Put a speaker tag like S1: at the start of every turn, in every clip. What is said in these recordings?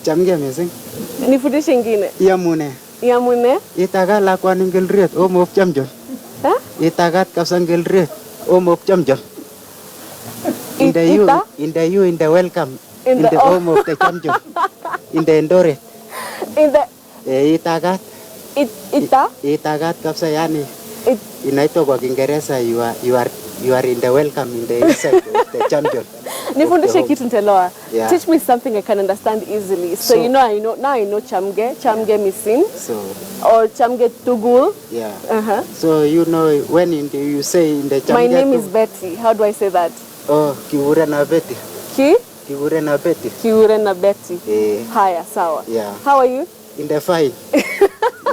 S1: Chamge missing.
S2: Nifundishe ingine.
S1: Yamune.
S2: Yamune?
S1: Itaga lakwan ngilriet omo of chamjon.
S2: Huh?
S1: Itagat kapsa ngilriet omo of chamjon. In the you, in the welcome. In the home of the champion. In the endure.
S2: In the
S1: Itagat.
S2: Itagat
S1: kapsa yani. Inaitwa kwa Kiingereza you are in the welcome in the inside of the champion.
S2: Nifundishe kitu nteloa. Teach me something I can understand easily. So you know I know chamge misin.
S1: So
S2: or chamge tugul.
S1: Yeah. So you know when you say in the chamge.
S2: My name is Betty. How do I say that?
S1: Oh, Kiure na Betty. Kiure na Betty.
S2: Kiure na Betty. Haya, sawa.
S1: Yeah.
S2: How are you?
S1: In the fine.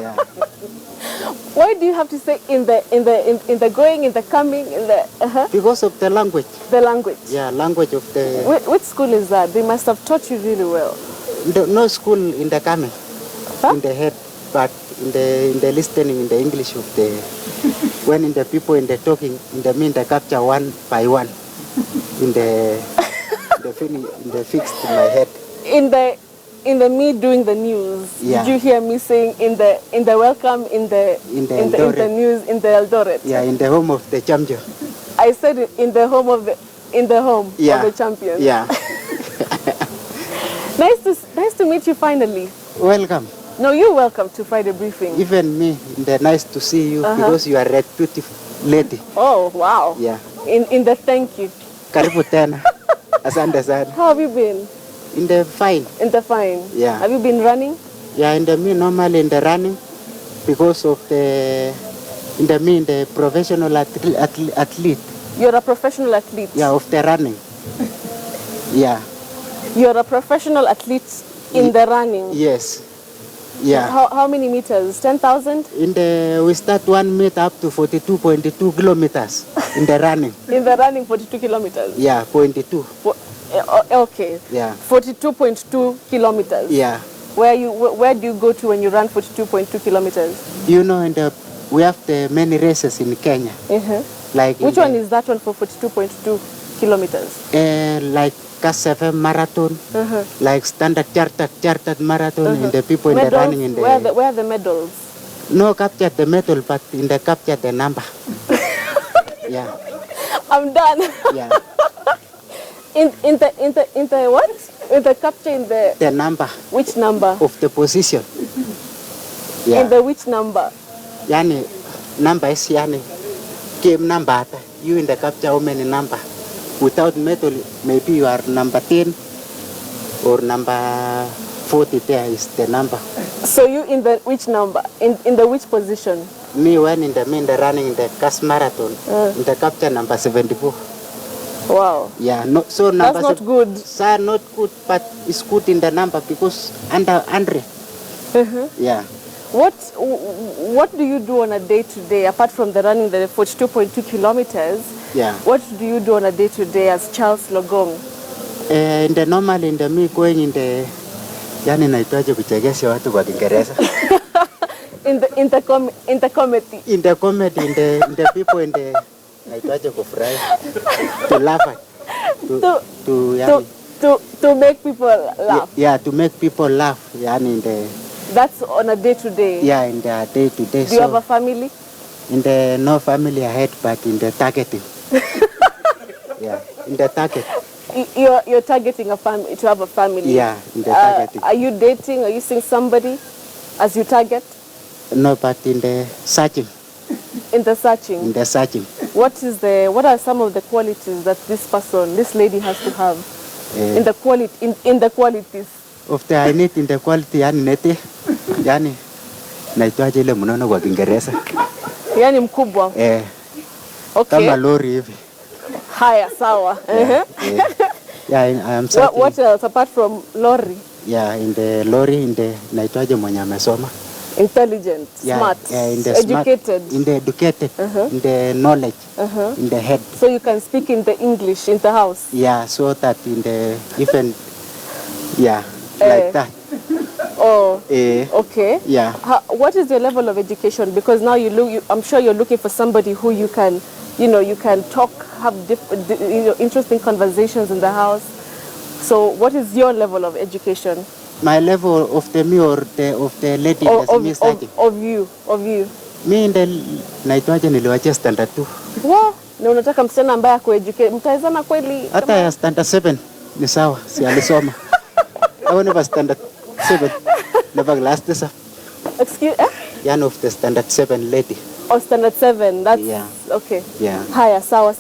S1: Yeah.
S2: Why do you have to say in the going, in the coming, in the
S1: Because of the language.
S2: The language.
S1: Yeah, language of the.
S2: Which school is that? They must have taught you really well.
S1: No school in the coming. Huh? In the head, but in the listening in the English of the when in the people in the talking in the mean the capture one by one in the fixed in my head. In the me doing the news, Did you hear me saying in the welcome in the news in the Eldoret? Yeah, in the home of the champion.
S2: I said it in the home of the of the champion.
S1: Yeah.
S2: Nice to meet you finally.
S1: Welcome.
S2: No, you're welcome to Friday Briefing.
S1: Even me, nice to see you because you are a beautiful lady.
S2: Oh wow.
S1: Yeah.
S2: In the thank you.
S1: Karibu tena. Asante sana.
S2: How have you been?
S1: In the fine.
S2: In the fine.
S1: Yeah.
S2: Have you been running?
S1: Yeah, normally in the running because of the professional athlete.
S2: You're a professional athlete?
S1: Yeah, of the running. Yeah.
S2: You're a professional athlete in the running?
S1: Yes. Yeah.
S2: How many meters? 10,000?
S1: We start 1 meter up to 42.2 kilometers in the running.
S2: In the running, 42 kilometers?
S1: Yeah, 0.2.
S2: Okay.
S1: Yeah.
S2: 42.2 kilometers.
S1: Yeah.
S2: Where do you go to when you run 42.2 kilometers?
S1: You know, we have the many races in Kenya. Like
S2: which one is that one for 42.2 kilometers?
S1: Like K7 marathon, like standard chartered marathon, and the people
S2: medals?
S1: In the running in the.
S2: Where are the medals?
S1: No, capture the medal, but in the capture the number. Yeah.
S2: I'm done.
S1: Yeah.
S2: In the what? In the capture in the
S1: number.
S2: Which number?
S1: Of the position. Yeah.
S2: In the which number?
S1: Yani number is yani game number. You in the capture how many number? Without medal, maybe you are number 10 or number 40. There is the number.
S2: So you in the which number? In the which position?
S1: Me when in the running in the cast marathon in the capture number 74.
S2: Wow.
S1: Yeah, no, so number
S2: that's not good.
S1: Sir, not good, but it's good in the number because under 100. Yeah.
S2: What do you do on a day-to-day apart from the running the 42.2 kilometers?
S1: Yeah.
S2: What do you do on a day-to-day as Charles Logong?
S1: Normally in the me going in the yani naitwaje kuchekesha watu kwa Kiingereza.
S2: In the comedy.
S1: In the comedy in the people in the naitwaje kufurahi. To laugh at.
S2: To make people laugh.
S1: Yeah, to make people laugh. Yani in the.
S2: That's on a day-to-day?
S1: Yeah, in the day-to-day.
S2: Do you have a family?
S1: In the no family ahead, but in the targeting. Yeah, in the target.
S2: You're targeting a family to have a family.
S1: Yeah, in the targeting.
S2: Are you dating? Are you seeing somebody as you target?
S1: No, but in the searching.
S2: In the searching.
S1: In the searching.
S2: What are some of the qualities that this lady has to have? In the qualities.
S1: Of the I need in the quality yani nete. Yani naitwaje ile mnono kwa Kiingereza.
S2: Yani mkubwa.
S1: Okay. Kama lori hivi.
S2: Haya, sawa.
S1: Yeah, I am certain.
S2: What else apart from lorry?
S1: Yeah, in the lorry, in the naitwaje mwenye amesoma.
S2: Intelligent, smart,
S1: in the
S2: educated.
S1: Smart, in the educated, in the knowledge, in the head.
S2: So you can speak in the English in the house?
S1: Yeah, so that in the even, like that.
S2: Oh, okay.
S1: Yeah.
S2: What is your level of education? Because now I'm sure you're looking for somebody who you can talk, have interesting conversations in the house. So what is your level of education?
S1: My level of the me or of the lady that's me studying.
S2: Of you.
S1: Me in the naitwaje niliwacha standard 2.
S2: Wow. Na unataka msichana ambaye akueducate. Mtawezana kweli?
S1: Hata ya standard 7 ni sawa, si alisoma. I was never standard 7. Never last this.
S2: Excuse
S1: Yan of the standard 7 lady.
S2: Oh, standard 7. That's okay.
S1: Yeah.
S2: Haya, sawa.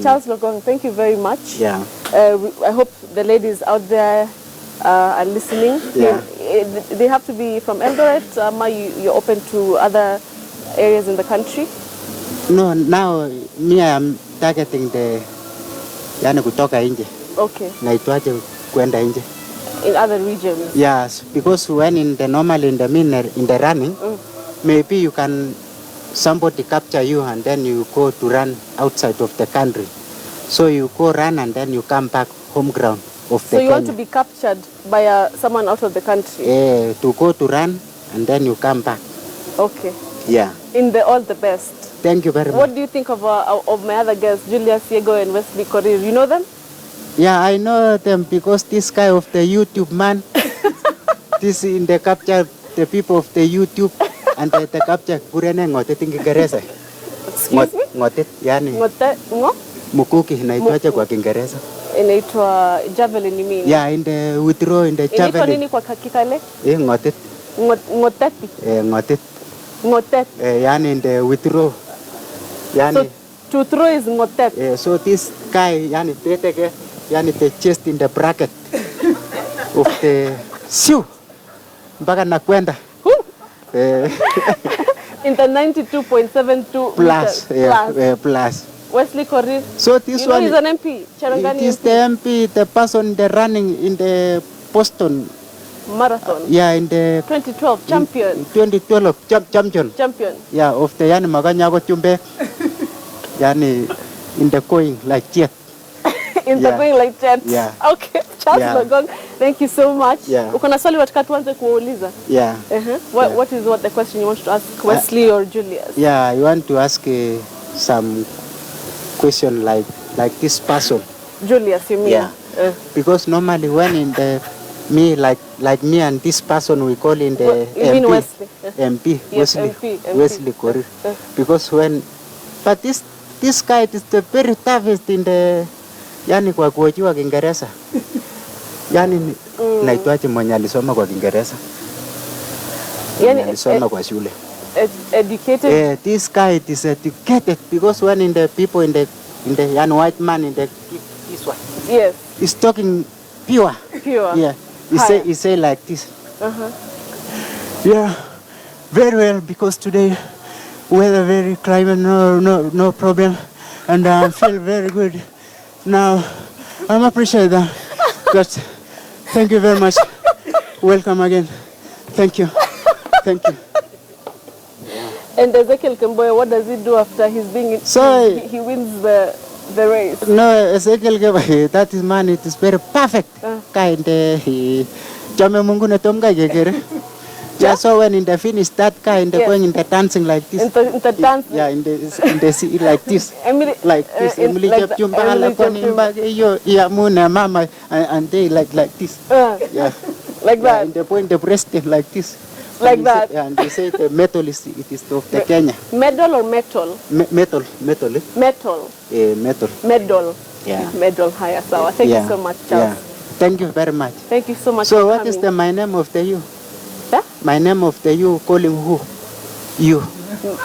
S2: Charles Logong, thank you very much.
S1: Yeah.
S2: I hope the ladies out there are listening.
S1: Yeah.
S2: They have to be from Eldoret. You're open to other areas in the country?
S1: No, now me I am targeting the yani kutoka nje.
S2: Okay.
S1: Naitwaje kwenda nje.
S2: In other regions.
S1: Yes, because when in the running, maybe you can somebody capture you and then you go to run outside of the country. So you go run and then you come back home ground of the
S2: So you
S1: Kenya.
S2: want to be captured by someone out of the country?
S1: Yeah, to go to run and then you come back.
S2: Okay.
S1: Yeah.
S2: All the best.
S1: Thank you very much.
S2: What do you think of my other guests, Julius Yego and Wesley Korir? You know them?
S1: Yeah, I know them because this guy of the YouTube man, this in the capture the people of the YouTube and the capture kurene ngotet in Kiingereza.
S2: Excuse me?
S1: Ngotet, yani. Mukuki inaitwaje kwa Kiingereza?
S2: Inaitwa javelin, you mean?
S1: Yeah, in the withdraw in the javelin.
S2: Inaitwa nini kwa Kikale?
S1: Ngotet.
S2: Ngoteti.
S1: Ngotet.
S2: Ngotet.
S1: Yani in the withdraw. Yani.
S2: So to throw is ngotet.
S1: So this guy, yani the chest in the bracket of the shoe. Mpaka nakwenda.
S2: In the 92.72
S1: plus.
S2: Meters.
S1: Plus.
S2: Wesley Korir.
S1: So this
S2: one, he's an MP. Charangani
S1: it is the MP, the person the running in the Boston
S2: Marathon.
S1: Yeah, in the
S2: 2012 champion.
S1: 2012 champion. Yeah, of the yani maganyago chumbe. Yani in the going like jet.
S2: In the going like jet.
S1: Yeah.
S2: Okay. Charles Logong, thank you so much.
S1: Yeah.
S2: Uko na swali wataka tuanze kuuliza?
S1: Yeah.
S2: What is the question you want to ask Wesley or Julius?
S1: Yeah, I want to ask some question like this person.
S2: Julius, you mean?
S1: Yeah. Because normally when in the like me and this person we call in the
S2: MP.
S1: Wesley. MP.
S2: Yes,
S1: Wesley Korir. Because but this guy is the very toughest in the yani kwa kuojua Kiingereza. Yani naitwaje mwenye alisoma kwa Kiingereza? Yani alisoma kwa shule.
S2: Educated.
S1: This guy is educated because when in the people in the yani white man in the this one.
S2: Yes.
S1: He's talking pure. Yeah. He say like this. Yeah. Very well because today weather very climate no problem and I feel very good. Now I'm appreciate that. But thank you very much. Welcome again. Thank you.
S2: And Ezekiel Kemboya, what does he do after he's being he wins the race?
S1: No, Ezekiel Kemboya, that is man, it is very perfect. Kind Jame Mungu na tomga yekere. Yeah, so when in the finish that guy in the going in the dancing like this.
S2: In the dance.
S1: Yeah, in the sea like this. Like this. Emily Jumba la konimba yo ya muna mama and they like this. Yeah.
S2: Like that.
S1: In the point the breast like this.
S2: Like that.
S1: And they say the metal is of the Kenya.
S2: Medal or metal?
S1: Metal.
S2: Metal.
S1: Metal.
S2: Medal.
S1: Yeah.
S2: Medal. Haya sawa. Thank you so much, Charles.
S1: Yeah. Thank you very much.
S2: Thank you so much.
S1: So what is my name of the you?
S2: Huh?
S1: My name of the you calling who? You.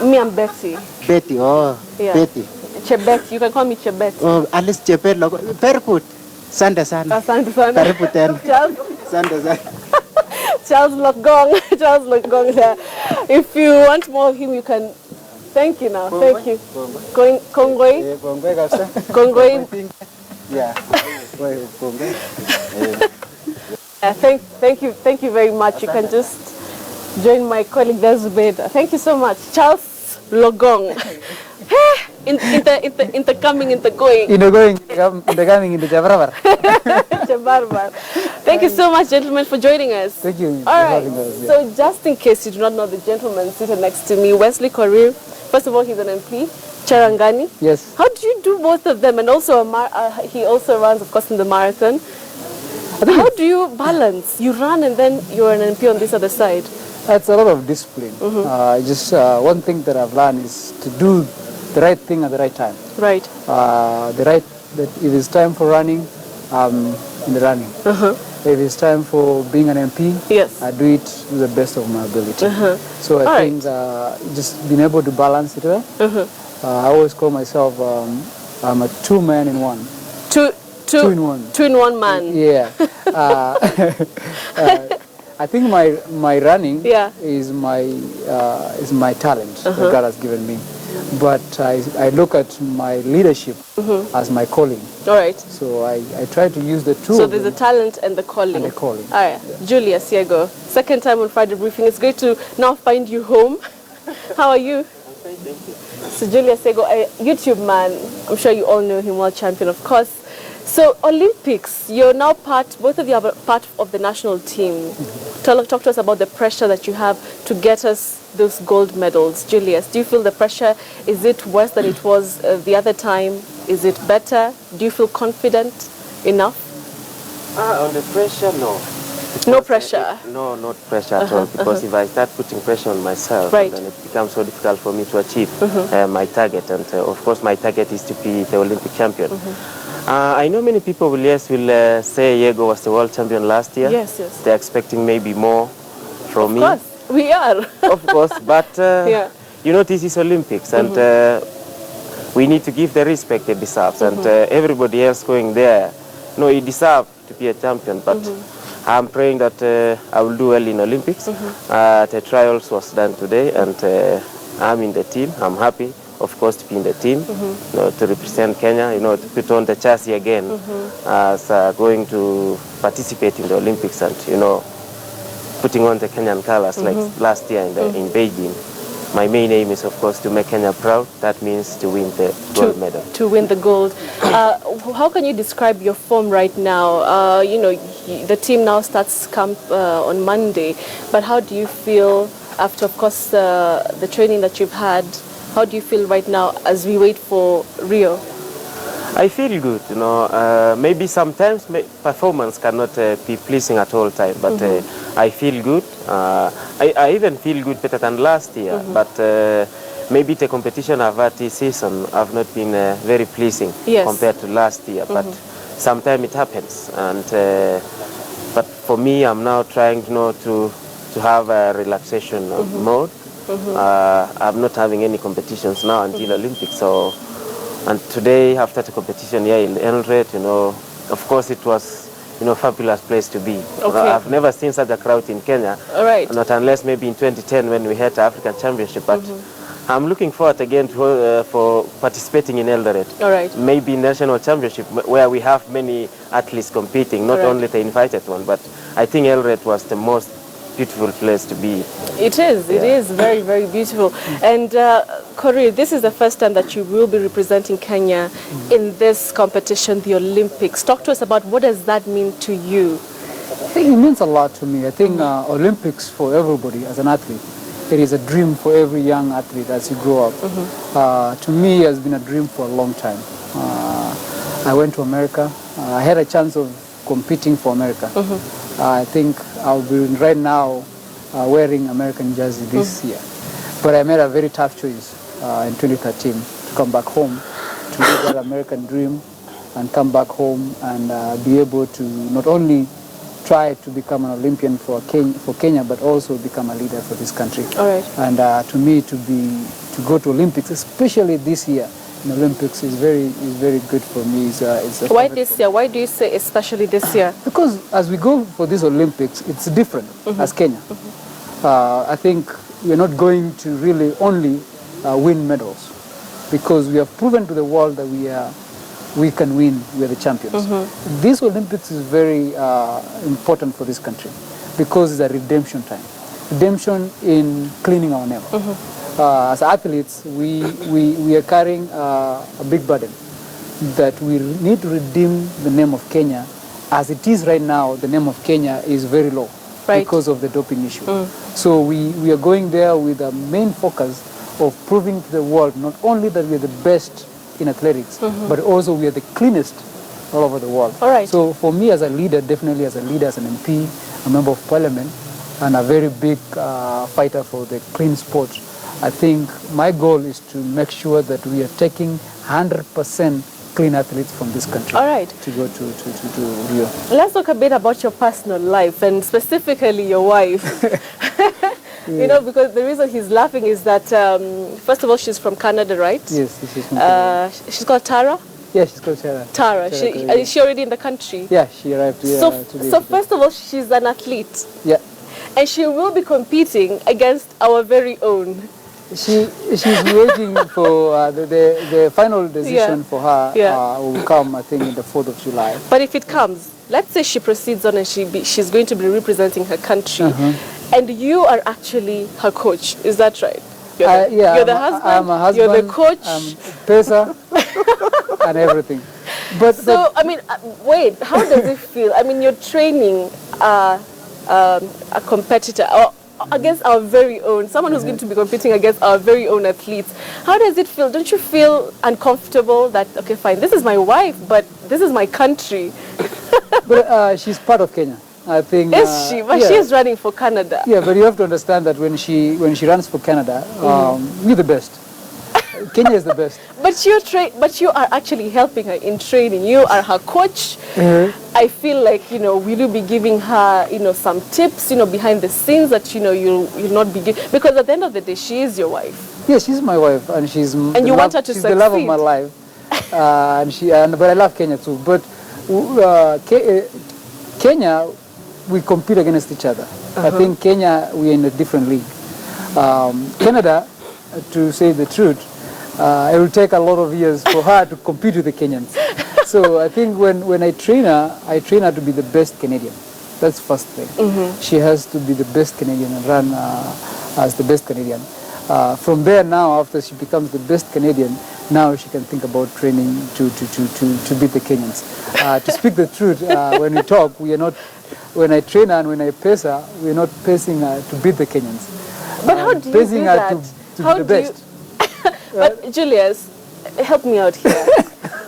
S2: Me and Betty.
S1: Betty. Oh. Yeah. Betty.
S2: Chebet. You can call me Chebet.
S1: Oh, Alice Chebet. Very good. Sande sana.
S2: Asante sana.
S1: Karibu tena.
S2: Charles.
S1: Sande sana.
S2: Charles Logong. Charles Logong there. If you want more of him, you can. Thank you now. Thank you. Kongoi.
S1: Kongoi kabisa.
S2: Kongoi.
S1: Yeah. Kongoi.
S2: Thank you very much. You can just join my colleague Zubeda. Thank you so much, Charles Logong. in the coming, in the going.
S3: In the going, in the coming, in the Jabarbar.
S2: Jabarbar. Thank you so much, gentlemen, for joining us.
S3: Thank you.
S2: All right. So just in case you do not know the gentleman seated next to me, Wesley Korir. First of all, he's an MP. Charangani.
S3: Yes.
S2: How do you do both of them? And also he also runs, of course, in the marathon. How do you balance? You run and then you're an MP on this other side.
S3: It's a lot of discipline. Just one thing that I've learned is to do the right thing at the right time.
S2: Right.
S3: That if it's time for running, I'm in the running. If it's time for being an MP,
S2: Yes.
S3: I do it to the best of my ability. So I think just being able to balance it well. I always call myself I'm a two-man in one. Two in one.
S2: Two-in-one man.
S3: Yeah. I think my running is my talent that God has given me. But I look at my leadership as my calling.
S2: All right.
S3: So I try to use the two.
S2: So there's the talent and the calling.
S3: And the calling.
S2: All right. Yeah. Julius Yego, second time on Friday Briefing. It's great to now find you home. How are you?
S1: I'm fine, thank you.
S2: So Julius Yego, a YouTube man, I'm sure you all know him, world champion, of course. So Olympics, you're now both of you are part of the national team. Talk to us about the pressure that you have to get us those gold medals. Julius, do you feel the pressure? Is it worse than it was the other time? Is it better? Do you feel confident enough?
S1: On the pressure, no.
S2: No pressure?
S1: No, not pressure at all. Because if I start putting pressure on myself, then it becomes so difficult for me to achieve my target. And of course, my target is to be the Olympic champion. I know many people will say Yego was the world champion last year.
S2: Yes, yes.
S1: They're expecting maybe more from me.
S2: Of course, we are.
S1: Of course, but you know, this is Olympics, and we need to give the respect it deserves. And everybody else going there, no, you deserve to be a champion. But I'm praying that I will do well in Olympics. The trials was done today, and I'm in the team. I'm happy, of course, to be in the team, you know, to represent Kenya, you know, to put on the chassis again as going to participate in the Olympics and, you know, putting on the Kenyan colors like last year in Beijing. My main aim is, of course, to make Kenya proud. That means to win the gold medal. To win the gold.
S2: How can you describe your form right now? You know, the team now starts camp on Monday, but how do you feel after, of course, the training that you've had? How do you feel right now as we wait for Rio?
S1: I feel good, you know. Maybe sometimes performance cannot be pleasing at all time, but I feel good. I even feel good better than last year, but maybe the competition I've had this season have not been very pleasing compared to last year, but sometimes it happens. And but for me, I'm now trying, you know, to have a relaxation mode. I'm not having any competitions now until Olympics, so. And today, after the competition here in Eldoret, you know, of course it was, you know, fabulous place to be. Okay. I've never seen such a crowd in Kenya.
S2: All right.
S1: Not unless maybe in 2010 when we had the African Championship. But I'm looking forward again to, for participating in Eldoret. All right. Maybe national championship where we have many athletes competing, not only the invited one, but I think Eldoret was the most beautiful place to be.
S2: It is. It is very, very beautiful. And Korir, this is the first time that you will be representing Kenya in this competition, the Olympics. Talk to us about what does that mean to you?
S3: I think it means a lot to me. I think Olympics for everybody as an athlete, it is a dream for every young athlete as you grow up. To me, it has been a dream for a long time. I went to America. I had a chance of competing for America. I think I'll be right now wearing American jersey this year. But I made a very tough choice in 2013 to come back home to live that American dream and come back home and be able to not only try to become an Olympian for Kenya, but also become a leader for this country.
S2: All right.
S3: And to me, to go to Olympics, especially this year, in Olympics is very good for me. It's
S2: Why this year? Why do you say especially this year?
S3: Because as we go for these Olympics, it's different as Kenya. I think we're not going to really only win medals, because we have proven to the world that we can win. We are the champions. This Olympics is very important for this country because it's a redemption time. Redemption in cleaning our name. As athletes, we are carrying a big burden that we need to redeem the name of Kenya. As it is right now, the name of Kenya is very low because of the doping issue. So we are going there with a main focus of proving to the world not only that we are the best in athletics, but also we are the cleanest all over the world.
S2: All right.
S3: So for me as a leader, definitely as a leader, as an MP, a member of parliament, and a very big fighter for the clean sport, I think my goal is to make sure that we are taking 100% clean athletes from this country.
S2: All right.
S3: To go to Rio.
S2: Let's talk a bit about your personal life and specifically your wife. You know, because the reason he's laughing is that, first of all, she's from Canada, right?
S3: Yes, she's from Canada.
S2: She's called Tara?
S3: Yeah, she's called Tara.
S2: Tara. Is she already in the country?
S3: Yeah, she arrived here today.
S2: So first of all, she's an athlete.
S3: Yeah.
S2: And she will be competing against our very own.
S3: She's waiting for the final decision for her will come, I think, in the 4th of July.
S2: But if it comes, let's say she proceeds on and she's going to be representing her country, and you are actually her coach. Is that right? You're the husband,
S3: I'm a husband,
S2: you're the coach.
S3: I'm pacer, and everything.
S2: So, I mean, wait, how does it feel? I mean, you're training a competitor or against our very own, someone who's going to be competing against our very own athletes. How does it feel? Don't you feel uncomfortable that, okay, fine, this is my wife, but this is my country?
S3: But she's part of Kenya, I think.
S2: Is she? But she is running for Canada.
S3: Yeah, but you have to understand that when she runs for Canada, we're the best. Kenya is the best.
S2: But you are actually helping her in training. You are her coach. I feel like, will you be giving her, some tips, behind the scenes that, you'll not be giving? Because at the end of the day, she is your wife.
S3: Yeah, she's my wife, and she's
S2: you want her to succeed.
S3: The love of my life. But I love Kenya too. But Kenya, we compete against each other. I think Kenya, we are in a different league. Canada, to say the truth, it will take a lot of years for her to compete with the Kenyans. So I think when I train her to be the best Canadian. That's the first thing. She has to be the best Canadian and run as the best Canadian. From there now, after she becomes the best Canadian, now she can think about training to beat the Kenyans. To speak the truth, when we talk, we are not, when I train her and when I pace her, we are not pacing her to beat the Kenyans.
S2: But how do you do that?
S3: To be the best.
S2: But Julius, help me out here.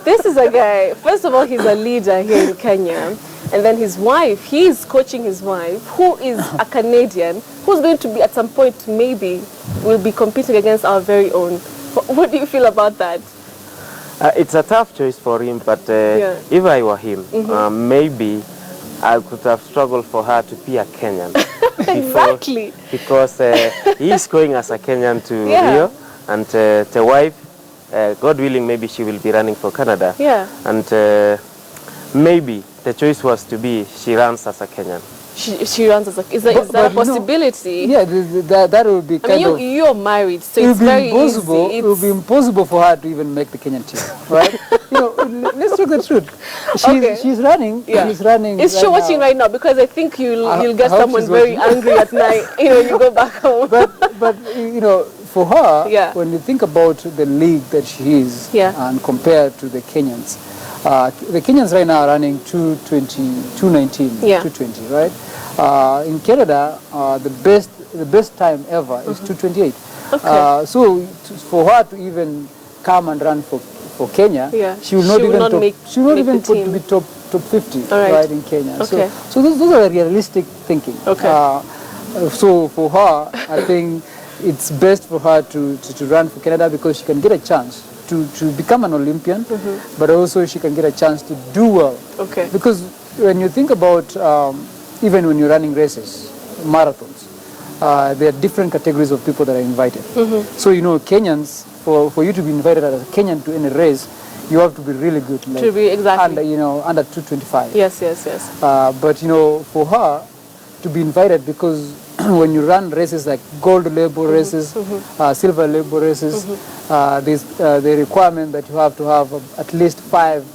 S2: This is a guy, first of all, he's a leader here in Kenya. And then his wife, he's coaching his wife, who is a Canadian, who's going to be at some point maybe will be competing against our very own. What do you feel about that?
S4: It's a tough choice for him, but if I were him, maybe I could have struggled for her to be a Kenyan.
S2: Exactly.
S4: Because he's going as a Kenyan to Rio, and the wife, God willing, maybe she will be running for Canada.
S2: Yeah.
S4: And maybe the choice was to be she runs as a Kenyan.
S2: She runs as a... Is that a possibility?
S3: Yeah, that would be kind of...
S2: You're married, so it's very easy.
S3: It would be impossible for her to even make the Kenyan team, right? Let's talk the truth. She's running. Yeah. She's running.
S2: Is she watching right now? Because I think you'll get someone very angry at night. You go back home.
S3: But for her, when you think about the league that she is, and compared to the Kenyans, the Kenyans right now are running 2:20, 2:19, 2:20, right? In Canada, the best time ever is 2:28. Okay. So for her to even come and run for Kenya, she will not even be top 50, right, in Kenya. Okay. So those are realistic thinking.
S2: Okay.
S3: So for her, I think it's best for her to run for Canada because she can get a chance to become an Olympian, but also she can get a chance to do well. Okay. Because when you think about, even when you're running races, marathons, there are different categories of people that are invited. So, Kenyans, for you to be invited as a Kenyan to any race, you have to be really good. Like,
S2: to be exactly.
S3: Under 225.
S2: Yes.
S3: But, for her to be invited, because when you run races like gold label races, silver label races, there's the requirement that you have to have at least 5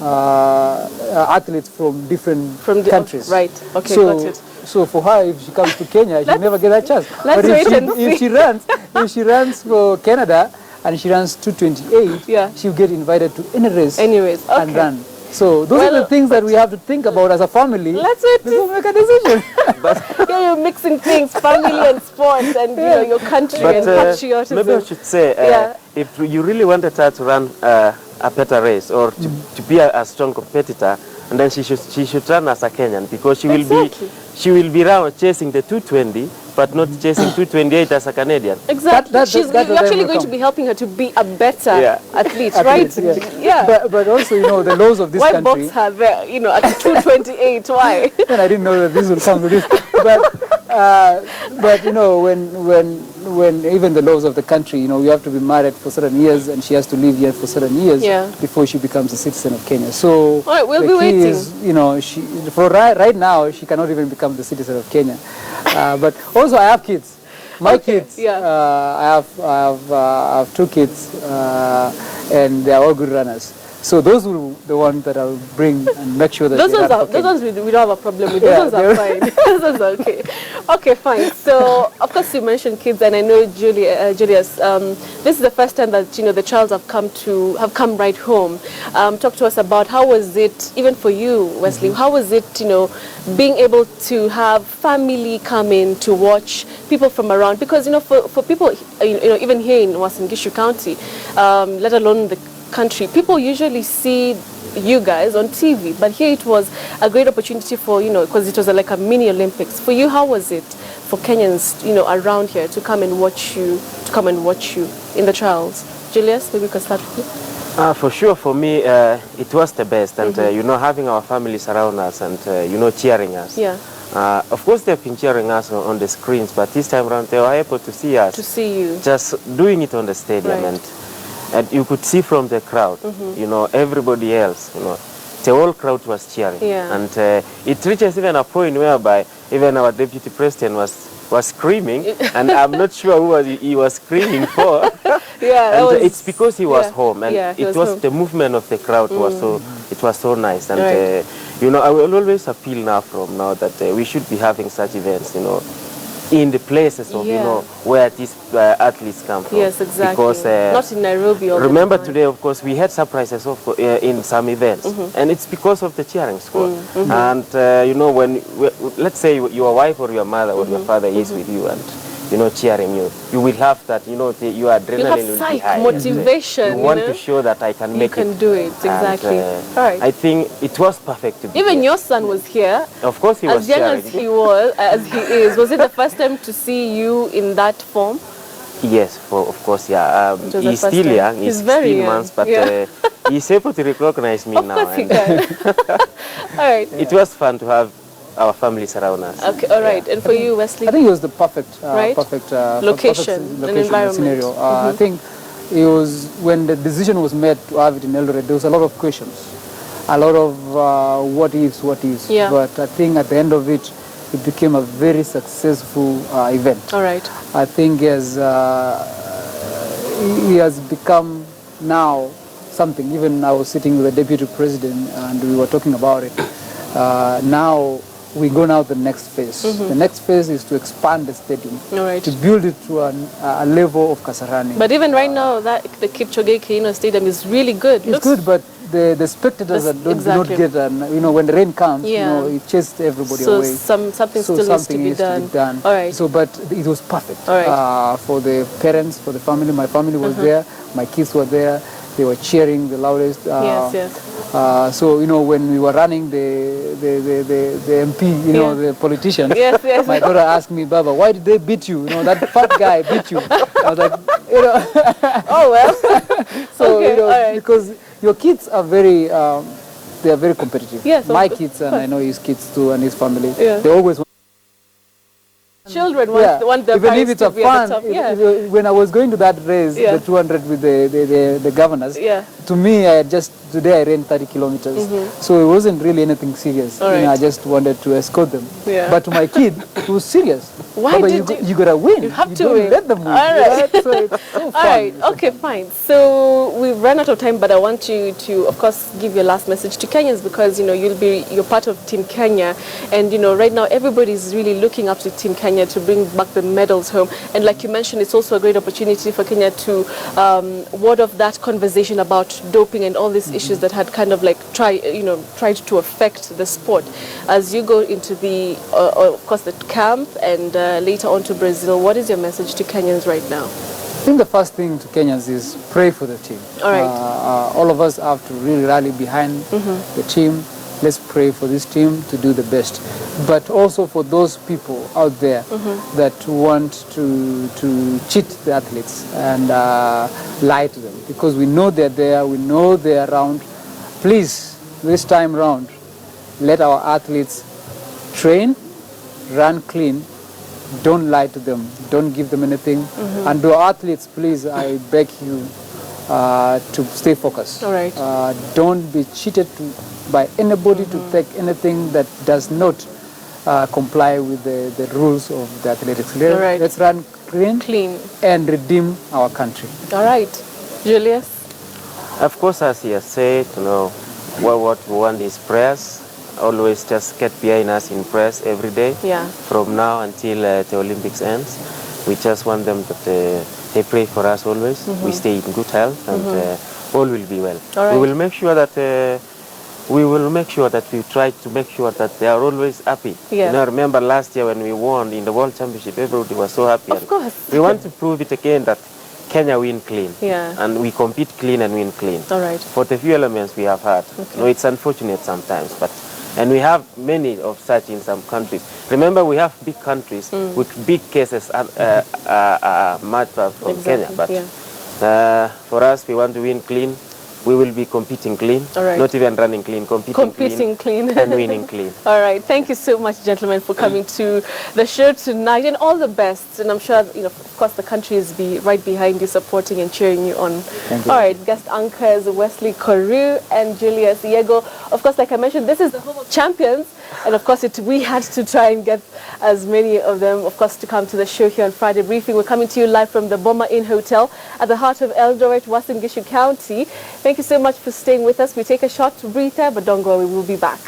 S3: athletes from different countries.
S2: Right. Okay. Got it.
S3: So for her, if she comes to Kenya, she'll never get that chance.
S2: Let's wait and see.
S3: If she runs for Canada and she runs 2:28, she'll get invited to any race and run. So those are the things that we have to think about as a family.
S2: Let's wait
S3: before we make a decision.
S2: Yeah, you're mixing things, family and sports, and you know, your country and patriotism.
S4: Maybe I should say, if you really wanted her to run a better race or to be a strong competitor, and then she should run as a Kenyan, because she will be around chasing the 220, but not chasing 228 as a Canadian.
S2: Exactly. She's actually going to be helping her to be a better athlete, right?
S3: But also, you know, the laws of this
S2: why
S3: country.
S2: Why box her there, you know, at 228? Why?
S3: And I didn't know that this would come with this. But you know, when even the laws of the country, you know, you have to be married for certain years, and she has to live here for certain years before she becomes a citizen of Kenya. So
S2: all right, we'll be waiting.
S3: Is, you know, right now she cannot even become the citizen of Kenya. But also, I have kids. My kids. I have 2 kids, and they are all good runners. So those are the ones that I'll bring and make sure that
S2: those ones we don't have a problem with. Those ones are fine. Those ones are okay. Okay, fine. So of course you mentioned kids, and I know Julius. This is the first time that the Childs have come right home. Talk to us about how was it, even for you, Wesley. How was it, being able to have family come in to watch people from around? Because for people, even here in Uasin Gishu County, let alone the country, people usually see you guys on TV, but here it was a great opportunity for because it was like a mini Olympics. For you, how was it for Kenyans around here to come and watch you in the trials? Julius, maybe we can start with you.
S4: For sure, for me, it was the best, and having our families around us and cheering us.
S2: Yeah.
S4: Of course, they've been cheering us on the screens, but this time around they were able to see us.
S2: To see you.
S4: Just doing it on the stadium,
S2: right.
S4: And you could see from the crowd, everybody else, the whole crowd was cheering.
S2: Yeah.
S4: And it reaches even a point whereby even our deputy president was screaming, and I'm not sure who he was screaming for. And it's because he was home, and it was the movement of the crowd was so nice. And I will always appeal now that we should be having such events, in the places of where these athletes come from.
S2: Yes, exactly.
S4: Because
S2: not in Nairobi.
S4: Remember today, of course, we had surprises in some events, and it's because of the cheering squad. And when let's say your wife or your mother or your father is with you and cheering you will have that your adrenaline will be high.
S2: Motivation.
S4: You want to show that I can make it.
S2: You can do it, exactly.
S4: Right. I think it was perfect to be
S2: Even
S4: here.
S2: your son was here.
S4: Of course he was
S2: as young
S4: cheering.
S2: as he is. Was it the first time to see you in that form?
S4: Yes, of course, yeah. He's still young. He's
S2: very
S4: 16
S2: young.
S4: months, but he's able to recognize me now.
S2: Of course he can. All right.
S4: It was fun to have our families around us.
S2: Okay, all right. And for you, Wesley?
S3: I think it was the perfect
S2: location and environment.
S3: Scenario. I think it was when the decision was made to have it in Eldoret, there was a lot of questions, a lot of what ifs.
S2: Yeah.
S3: But I think at the end of it, it became a very successful event.
S2: All right.
S3: I think he has become now something. Even I was sitting with the deputy president and we were talking about it. Now we go now the next phase. The next phase is to expand the stadium, to build it to a level of Kasarani.
S2: But even right now, the Kipchoge Keino Stadium is really good.
S3: It's good, but the spectators do not get, when the rain comes, it chases everybody away.
S2: So something still needs to be done. All right.
S3: So, but it was perfect.
S2: All right.
S3: For the parents, for the family. My family was there. My kids were there. They were cheering the loudest. So when we were running the MP, the politician, my daughter asked me, Baba, why did they beat you? That fat guy beat you. I was like,
S2: Oh well.
S3: So because your kids are very, they are very competitive.
S2: Yes.
S3: My kids, and I know his kids too, and his family. They always.
S2: Children want their
S3: even if
S2: parents
S3: it's
S2: to
S3: a
S2: be
S3: fun,
S2: at the top.
S3: when I was going to that race, the 200 with the governors, to me, today I ran 30 kilometers. So it wasn't really anything serious.
S2: Right.
S3: I just wanted to escort them.
S2: Yeah.
S3: But to my kid, it was serious.
S2: Why
S3: But
S2: did
S3: you gotta win.
S2: You have to
S3: don't
S2: win.
S3: let them win.
S2: All right.
S3: So it's so
S2: All
S3: fun.
S2: right. Okay, fine. So we've run out of time, but I want you to, of course, give your last message to Kenyans because you're part of Team Kenya, and right now everybody's really looking up to Team Kenya to bring back the medals home. And like you mentioned, it's also a great opportunity for Kenya to ward off that conversation about doping and all these issues that had kind of like tried to affect the sport. As you go into the, of course, the camp and later on to Brazil, what is your message to Kenyans right now?
S3: I think the first thing to Kenyans is pray for the team.
S2: All right.
S3: All of us have to really rally behind the team. Let's pray for this team to do the best. But also for those people out there that want to cheat the athletes and lie to them. Because we know they're there, we know they're around. Please, this time round, let our athletes train, run clean, don't lie to them, don't give them anything. And to our athletes, please, I beg you to stay focused.
S2: All right.
S3: Don't be cheated by anybody to take anything that does not comply with the rules of the athletics.
S2: All right.
S3: Let's run clean and redeem our country.
S2: All right. Julius?
S4: Of course, as he has said, what we want is prayers. Always just get behind us in prayers every day.
S2: Yeah.
S4: From now until the Olympics ends. We just want them that they pray for us always. We stay in good health and all will be well.
S2: All right.
S4: We will make sure that we try to make sure that they are always happy.
S2: Yeah.
S4: Remember last year when we won in the World Championship, everybody was so happy.
S2: Of course.
S4: We want to prove it again that Kenya win clean.
S2: Yeah.
S4: And we compete clean and win clean.
S2: All right.
S4: For the few elements we have had.
S2: Okay.
S4: It's unfortunate sometimes, and we have many of such in some countries. Remember, we have big countries with big cases much from Kenya. But for us, we want to win clean. We will be competing clean,
S2: right.
S4: Not even running clean, competing clean and winning clean.
S2: All right. Thank you so much, gentlemen, for coming to the show tonight, and all the best. And I'm sure, of course, the country is right behind you, supporting and cheering you on.
S3: Thank you.
S2: All right. Guest anchors Wesley Korir and Julius Yego. Of course, like I mentioned, this is the home of champions. And of course, we had to try and get as many of them, of course, to come to the show here on Friday Briefing. We're coming to you live from the Boma Inn Hotel at the heart of Eldoret, Uasin Gishu County. Thank you so much for staying with us. We take a short breather, but don't go away. We'll be back.